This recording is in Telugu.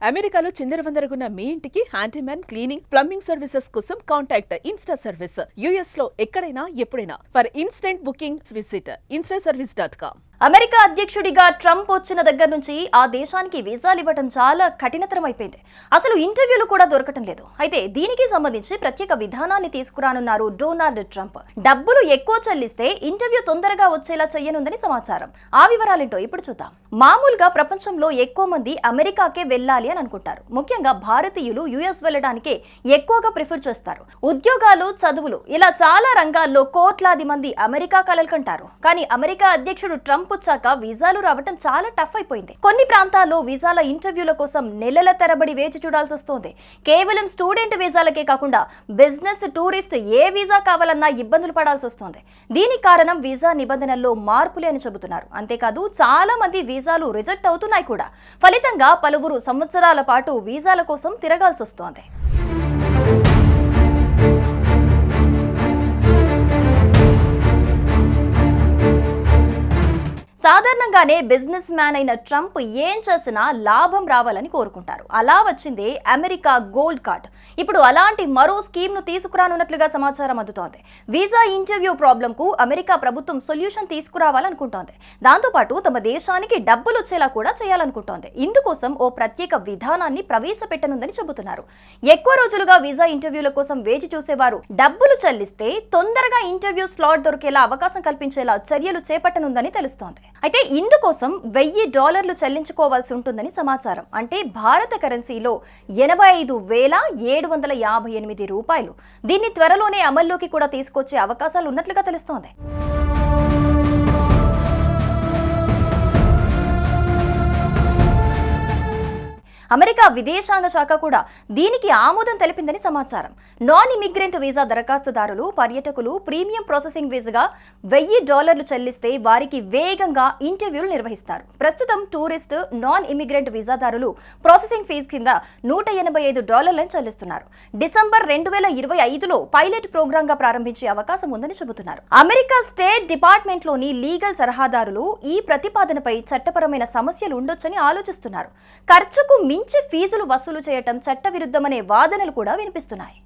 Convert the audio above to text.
అమెరికాలో చిందరవందరగున్న మీ ఇంటికి హ్యాండీమ్యాన్, క్లీనింగ్, ప్లంబింగ్ సర్వీసెస్ కోసం కాంటాక్ట్ ఇన్స్టా సర్వీస్. యుఎస్ లో ఎక్కడైనా ఎప్పుడైనా. For instant booking visit instaservice.com. America అధ్యక్షుడిగా ట్రంప్ వచ్చిన దగ్గర నుంచి ఆ దేశానికి వీసాలు ఇవ్వడం చాలా కఠినతరం అయిపోయింది. అసలు ఇంటర్వ్యూలు కూడా దొరకటం లేదు. అయితే దీనికి సంబంధించి ప్రత్యేక విధానాన్ని తీసుకురానున్నారు డొనాల్డ్ ట్రంప్. డబ్బులు ఎక్కువ చెల్లిస్తే ఇంటర్వ్యూ తొందరగా వచ్చేలా చేయనుందని సమాచారం. ఆ వివరాలేంటో ఇప్పుడు చూద్దాం. మామూలుగా ప్రపంచంలో ఎక్కువ మంది అమెరికాకే వెళ్ళాలి అని అనుకుంటారు. ముఖ్యంగా భారతీయులు యుఎస్ వెళ్ళడానికే ఎక్కువగా ప్రిఫర్ చేస్తారు. ఉద్యోగాలు, చదువులు ఇలా చాలా రంగాల్లో కోట్లాది మంది అమెరికా కలలు కంటారు. కానీ అమెరికా అధ్యక్షుడు ట్రంప్ వచ్చాక వీసాలు రావటం చాలా టఫ్ అయిపోయింది. కొన్ని ప్రాంతాల్లో వీసాల ఇంటర్వ్యూల కోసం నెలల తరబడి వేచి చూడాల్సి వస్తోంది. కేవలం స్టూడెంట్ వీసాలకే కాకుండా బిజినెస్, టూరిస్ట్ ఏ వీసా కావాలన్నా ఇబ్బందులు పడాల్సి వస్తోంది. దీనికి కారణం వీసా నిబంధనల్లో మార్పులే అని చెబుతున్నారు. అంతేకాదు చాలా మంది వీసాలు రిజెక్ట్ అవుతున్నాయి కూడా. ఫలితంగా పలువురు సంవత్సరాల పాటు వీసాల కోసం తిరగాల్సి వస్తోంది. సాధారణంగానే బిజినెస్ మ్యాన్ అయిన ట్రంప్ ఏం చేసినా లాభం రావాలని కోరుకుంటారు. అలా వచ్చిందే అమెరికా గోల్డ్ కార్డ్. ఇప్పుడు అలాంటి మరో స్కీమ్ ను తీసుకురానున్నట్లుగా సమాచారం అందుతోంది. వీసా ఇంటర్వ్యూ ప్రాబ్లం కు అమెరికా ప్రభుత్వం సొల్యూషన్ తీసుకురావాలనుకుంటోంది. దాంతోపాటు తమ దేశానికి డబ్బులు వచ్చేలా కూడా చేయాలనుకుంటోంది. ఇందుకోసం ఓ ప్రత్యేక విధానాన్ని ప్రవేశపెట్టనుందని చెబుతున్నారు. ఎక్కువ రోజులుగా వీసా ఇంటర్వ్యూల కోసం వేచి చూసేవారు డబ్బులు చెల్లిస్తే తొందరగా ఇంటర్వ్యూ స్లాట్ దొరికేలా అవకాశం కల్పించేలా చర్యలు చేపట్టనుందని తెలుస్తోంది. అయితే ఇందుకోసం $1000 చెల్లించుకోవాల్సి ఉంటుందని సమాచారం. అంటే భారత కరెన్సీలో 85,758 రూపాయలు. దీన్ని త్వరలోనే అమల్లోకి కూడా తీసుకొచ్చే అవకాశాలు ఉన్నట్లుగా తెలుస్తోంది. అమెరికా విదేశాంగ శాఖ కూడా దీనికి ఆమోదం తెలిపిందని సమాచారం. నాన్ ఇమిగ్రెంట్ వీసా దరఖాస్తుదారులు, పర్యాటకులు ప్రీమియం ప్రాసెసింగ్ వీసాగా $1000 చెల్లిస్తే వారికి వేగంగా ఇంటర్వ్యూలు నిర్వహిస్తారు. ప్రస్తుతం టూరిస్ట్, నాన్ ఇమిగ్రెంట్ వీసాదారులు ప్రాసెసింగ్ ఫీజు కింద $185 చెల్లిస్తున్నారు. డిసెంబర్ 2025లో పైలట్ ప్రోగ్రామ్ గా ప్రారంభించే అవకాశం ఉందని చెబుతున్నారు. అమెరికా స్టేట్ డిపార్ట్మెంట్ లోని లీగల్ సలహాదారులు ఈ ప్రతిపాదనపై చట్టపరమైన సమస్యలు ఉండొచ్చని ఆలోచిస్తున్నారు. ఖర్చుకు మించి ఫీజులు వసూలు చేయటం చట్టవిరుద్ధమనే వాదనలు కూడా వినిపిస్తున్నాయి.